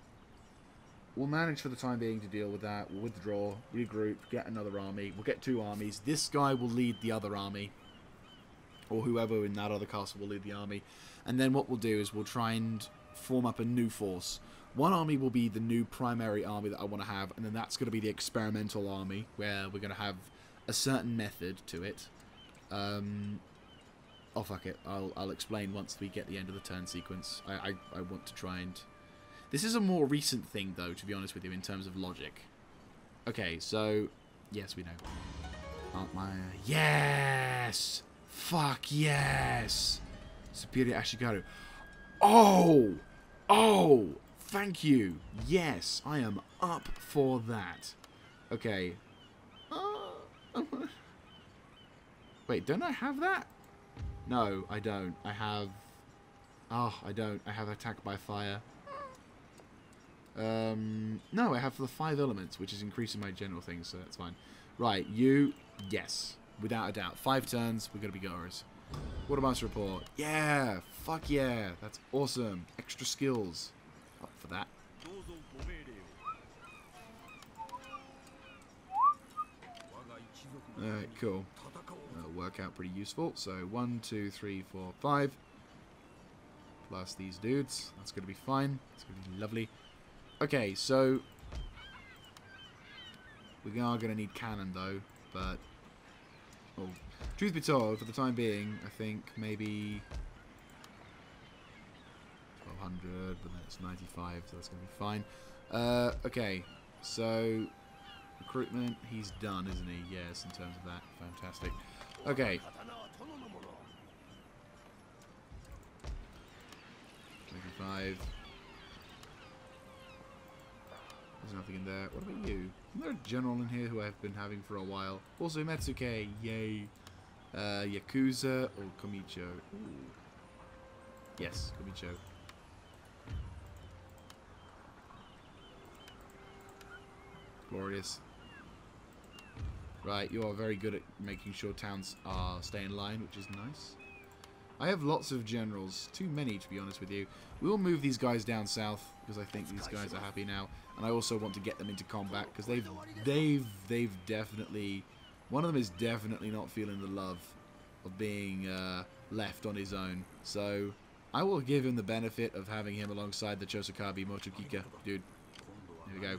we'll manage for the time being to deal with that. We'll withdraw, regroup, get another army. We'll get 2 armies. This guy will lead the other army, or whoever in that other castle will lead the army. And then what we'll do is we'll try and form up a new force. One army will be the new primary army that I want to have, and then that's going to be the experimental army, where we're going to have a certain method to it. Oh, fuck it. I'll explain once we get the end of the turn sequence. I want to try and... This is a more recent thing, though, to be honest with you, in terms of logic. Okay, so... Yes, we know. Aren't my... Yes! Fuck yes! Superior Ashigaru. Oh! Oh! Thank you! Yes, I am up for that. Okay. Wait, don't I have that? No, I don't. I have... Oh, I don't. I have attack by fire. No, I have the 5 elements, which is increasing my general things, so that's fine. Right, you... Yes. Without a doubt. 5 turns, we're going to be goers. Quartermaster report. Yeah! Fuck yeah! That's awesome. Extra skills. Up for that. Alright, cool. That'll work out pretty useful. So 1, 2, 3, 4, 5. Plus these dudes. That's going to be fine. It's going to be lovely. Okay, so we are going to need cannon though, but well, truth be told, for the time being, I think maybe 1200, but then it's 95, so that's going to be fine. Okay, so recruitment, he's done, isn't he? Yes, in terms of that. Fantastic. Okay. 25. There's nothing in there. What about you? Isn't there a general in here who I've been having for a while? Also Metsuke, yay. Yakuza or Komicho? Ooh. Yes, Komicho. Glorious. Right, you are very good at making sure towns are stay in line, which is nice. I have lots of generals. Too many, to be honest with you. We will move these guys down south, because I think these guys are happy now. And I also want to get them into combat, because they've definitely... One of them is definitely not feeling the love of being left on his own. So, I will give him the benefit of having him alongside the Chosokabe Mochikika. Dude, here we go.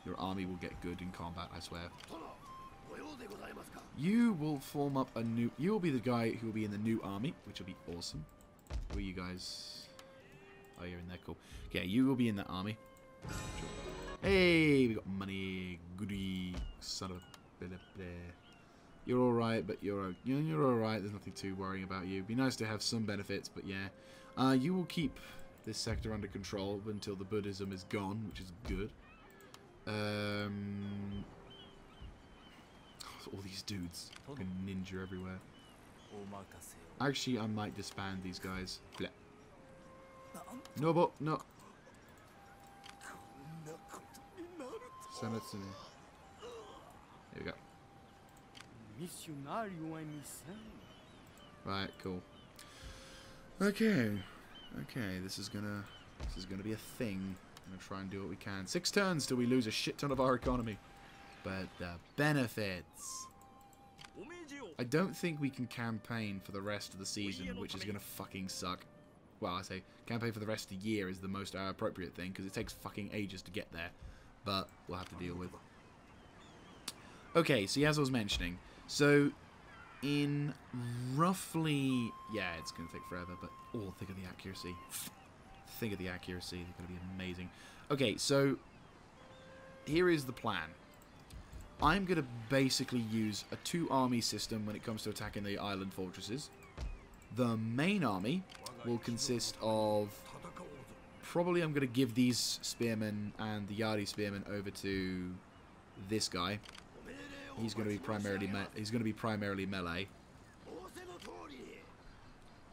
Your army will get good in combat, I swear. You will form up a new... You will be the guy who will be in the new army, which will be awesome. Who are you guys? Oh, you're in there, cool. Okay, you will be in that army. Hey, we got money. Goody. Son of a... You're alright, but you're alright. There's nothing too worrying about you. It'd be nice to have some benefits, but yeah. You will keep this sector under control until the Buddhism is gone, which is good. All these dudes. Fucking ninja everywhere. Actually, I might disband these guys. Blech. No, but no. Here we go. Right, cool. Okay. Okay, this is gonna be a thing. I'm gonna try and do what we can. 6 turns till we lose a shit ton of our economy. But the benefits. I don't think we can campaign for the rest of the season, which is gonna fucking suck. Well, I say campaign for the rest of the year is the most appropriate thing, because it takes fucking ages to get there. But we'll have to deal with. Okay, so as I was mentioning, so in roughly, yeah, it's gonna take forever, but oh, think of the accuracy. Think of the accuracy. They're gonna be amazing. Okay, so here is the plan. I'm going to basically use a 2-army system when it comes to attacking the island fortresses. The main army will consist of... Probably I'm going to give these spearmen and the Yari spearmen over to this guy. He's going to be primarily melee.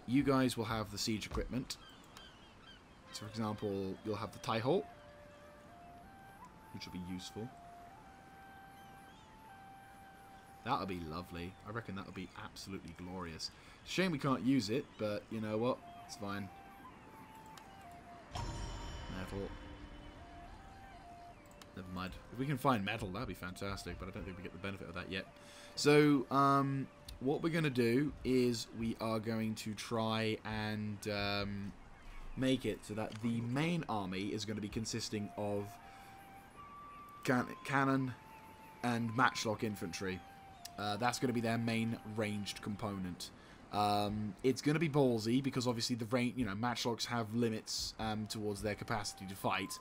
You guys will have the siege equipment. So, for example, you'll have the Taihol, which will be useful. That would be lovely. I reckon that would be absolutely glorious. Shame we can't use it, but you know what? It's fine. Metal. Never mind. If we can find metal, that'd be fantastic, but I don't think we get the benefit of that yet. So, what we're going to do is we are going to try and make it so that the main army is going to be consisting of cannon and matchlock infantry. That's going to be their main ranged component. It's going to be ballsy because obviously the range, matchlocks have limits towards their capacity to fight,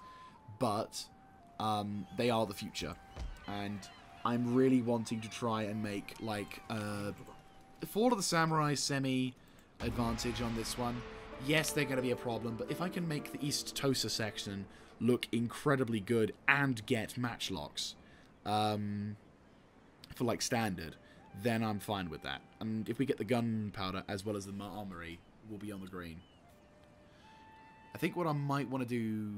but they are the future, and I'm really wanting to try and make like Fall of the Samurai semi-advantage on this one. Yes, they're going to be a problem, but if I can make the East Tosa section look incredibly good and get matchlocks, for like standard, then I'm fine with that. And if we get the gunpowder as well as the armory, we'll be on the green. I think what I might want to do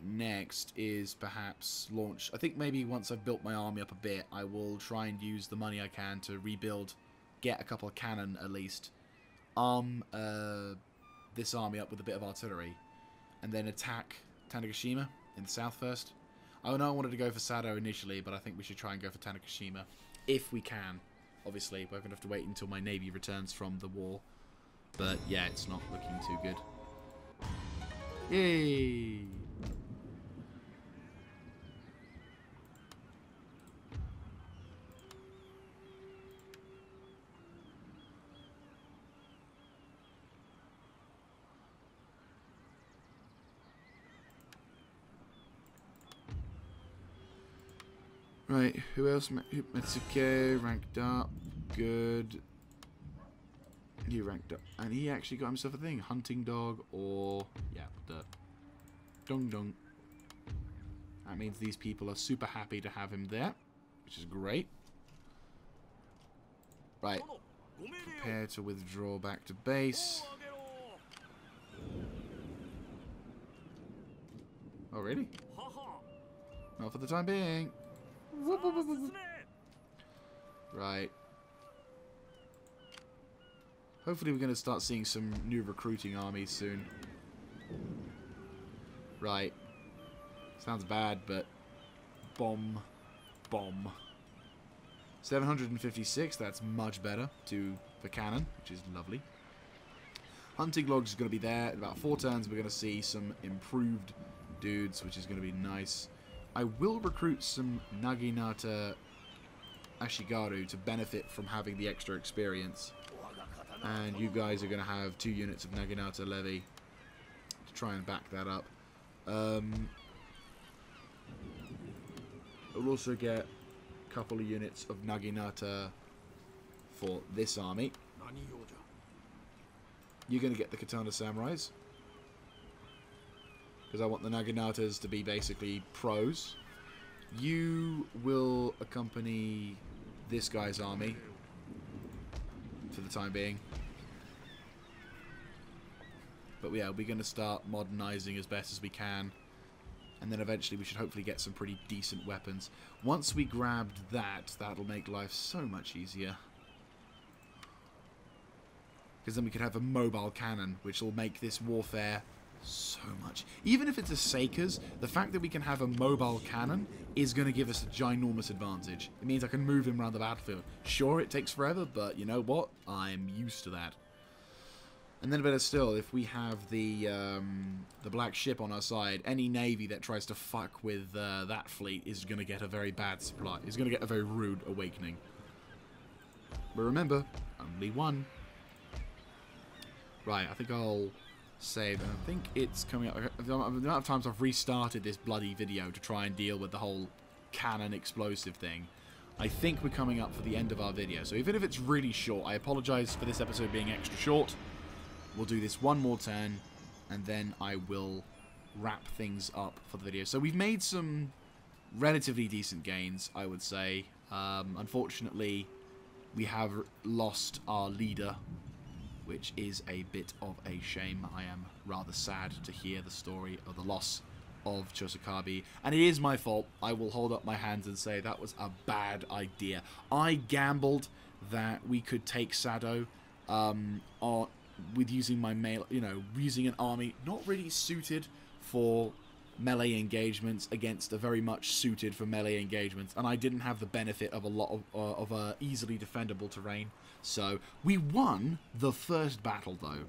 next is perhaps launch... I think maybe once I've built my army up a bit, I will try and use the money I can to rebuild, get a couple of cannon at least, arm this army up with a bit of artillery, and then attack Tanegashima in the south first. I know I wanted to go for Sado initially, but I think we should try and go for Tanegashima. If we can. Obviously, we're going to have to wait until my navy returns from the war. But yeah, it's not looking too good. Yay! Right, who else? Mitsuke ranked up. Good. He ranked up. And he actually got himself a thing. Hunting dog or... yeah, the... Dong dong. That means these people are super happy to have him there, which is great. Right. Prepare to withdraw back to base. Oh, really? Not for the time being. Right. Hopefully we're going to start seeing some new recruiting armies soon. Right. Sounds bad, but... Bomb. 756, that's much better for cannon, which is lovely. Hunting logs is going to be there. In about 4 turns, we're going to see some improved dudes, which is going to be nice. I will recruit some Naginata Ashigaru to benefit from having the extra experience. And you guys are going to have 2 units of Naginata Levy to try and back that up. We'll also get a couple of units of Naginata for this army. You're going to get the Katana Samurais, because I want the Naginatas to be basically pros. You will accompany this guy's army for the time being. But yeah, we're going to start modernizing as best as we can. And then eventually we should hopefully get some pretty decent weapons. Once we grabbed that, that'll make life so much easier. Because then we could have a mobile cannon, which will make this warfare so much. Even if it's a Seikers, the fact that we can have a mobile cannon is going to give us a ginormous advantage. It means I can move him around the battlefield. Sure, it takes forever, but you know what? I'm used to that. And then better still, if we have the black ship on our side, any navy that tries to fuck with that fleet is going to get a very bad supply. Is going to get a very rude awakening. But remember, only one. Right, I think I'll save. And I think it's coming up. The amount of times I've restarted this bloody video to try and deal with the whole cannon explosive thing. I think we're coming up for the end of our video. So even if it's really short, I apologize for this episode being extra short. We'll do this one more turn, and then I will wrap things up for the video. So we've made some relatively decent gains, I would say. Unfortunately, we have lost our leader, which is a bit of a shame. I am rather sad to hear the story of the loss of Chosokabe, and it is my fault. I will hold up my hands and say that was a bad idea. I gambled that we could take Sado with using my using an army not really suited for melee engagements against a very much suited for melee engagements, and I didn't have the benefit of a lot of easily defendable terrain. So we won the first battle, though.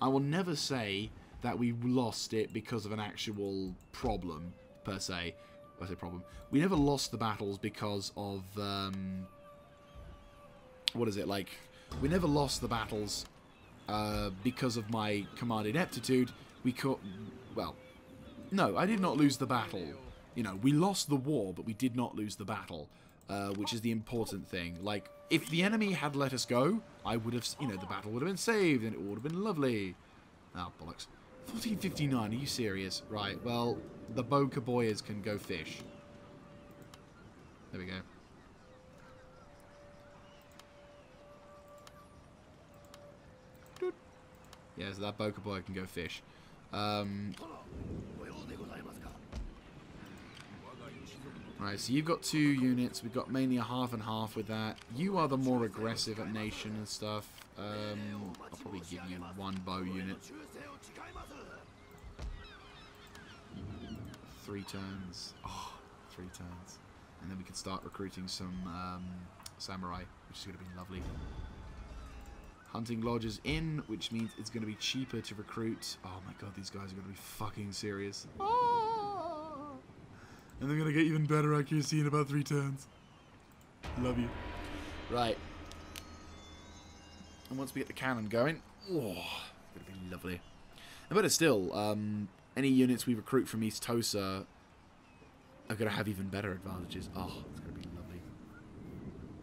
I will never say that we lost it because of an actual problem per se. I say problem. We never lost the battles because of what is it like? We never lost the battles because of my command ineptitude. Well, no, I did not lose the battle. You know, we lost the war, but we did not lose the battle, which is the important thing. Like, if the enemy had let us go, I would have, the battle would have been saved, and it would have been lovely. Oh, bollocks. 1459, are you serious? Right, well, the Boca Boyers can go fish. There we go. Yeah, so that Boca Boy can go fish. Right, so you've got 2 units. We've got mainly a half and half with that. You are the more aggressive at nation and stuff. I'll probably give you 1 bow unit. 3 turns. Oh, 3 turns. And then we can start recruiting some samurai, which is going to be lovely. Hunting Lodge is in, which means it's going to be cheaper to recruit. Oh my god, these guys are going to be fucking serious. Oh! And they're going to get even better accuracy in about 3 turns. Love you. Right. And once we get the cannon going, oh, it's going to be lovely. And better still, any units we recruit from East Tosa are going to have even better advantages. Oh, it's going to be lovely.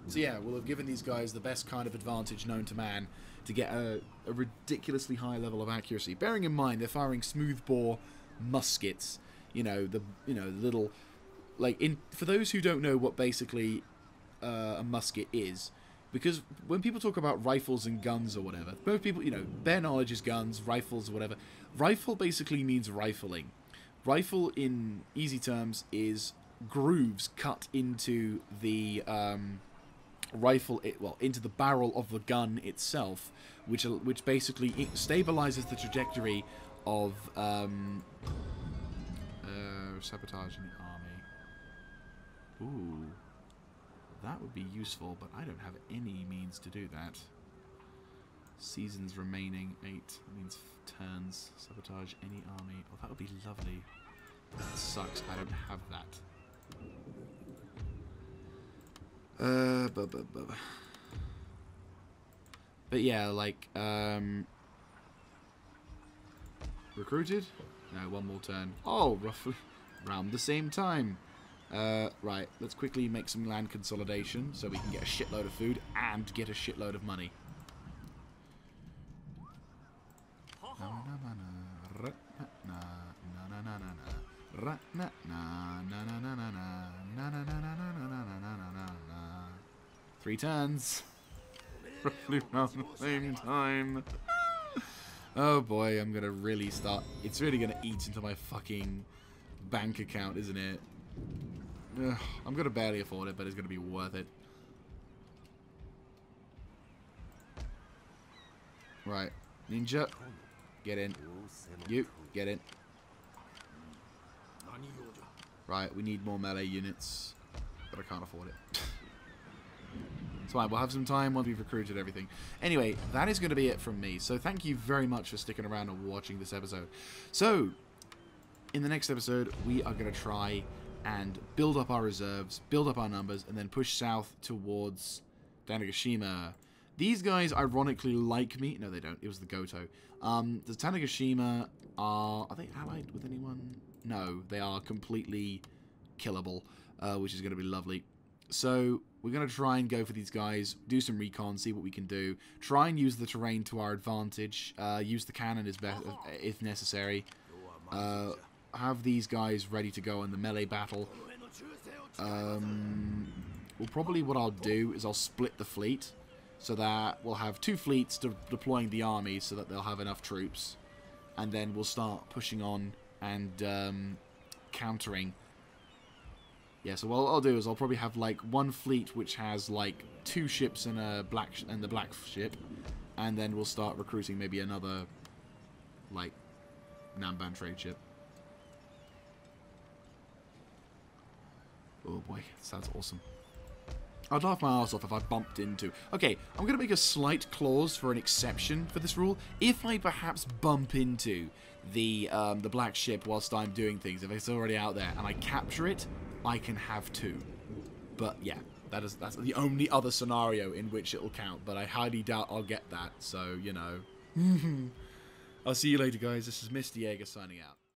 So yeah, we'll have given these guys the best kind of advantage known to man to get a ridiculously high level of accuracy. Bearing in mind they're firing smoothbore muskets. The little, like, for those who don't know what basically a musket is, Because when people talk about rifles and guns or whatever, most people, you know, bare knowledge is guns, rifles or whatever. Rifle basically means rifling. Rifle, in easy terms, is grooves cut into the into the barrel of the gun itself, which basically stabilizes the trajectory of sabotage in the army. Ooh. That would be useful, but I don't have any means to do that. Seasons remaining, 8 means turns. Sabotage any army. Oh, that would be lovely. That sucks. I don't have that. But yeah, like, recruited? No, one more turn. Oh, roughly around the same time. Right, let's quickly make some land consolidation so we can get a shitload of food and get a shitload of money. Three turns. Roughly around the same time. Oh boy, I'm gonna really start. It's really gonna eat into my fucking bank account, isn't it? Ugh, I'm gonna barely afford it, but it's gonna be worth it. Right, ninja, get in. You, get in. Right, we need more melee units, but I can't afford it. It's fine, we'll have some time once we've recruited everything. Anyway, that is going to be it from me. So thank you very much for sticking around and watching this episode. So, in the next episode, we are going to try and build up our reserves, build up our numbers, and then push south towards Tanegashima. These guys, ironically, like me. No, they don't. It was the Goto. The Tanegashima are they allied with anyone? No, they are completely killable, which is going to be lovely. So we're going to try and go for these guys, do some recon, see what we can do, try and use the terrain to our advantage, use the cannon if necessary, have these guys ready to go in the melee battle. Well, probably what I'll do is I'll split the fleet, so that we'll have two fleets deploying the army so that they'll have enough troops, and then we'll start pushing on and countering. Yeah, so what I'll do is I'll probably have like one fleet which has like 2 ships and the black ship, and then we'll start recruiting maybe another like Namban trade ship. Oh boy, sounds awesome. I'd laugh my ass off if I bumped into... Okay, I'm going to make a slight clause for an exception for this rule. If I perhaps bump into the black ship whilst I'm doing things, if it's already out there, and I capture it, I can have 2. But yeah, that's the only other scenario in which it'll count. But I highly doubt I'll get that, so, you know. I'll see you later, guys. This is Mr. Jaeger signing out.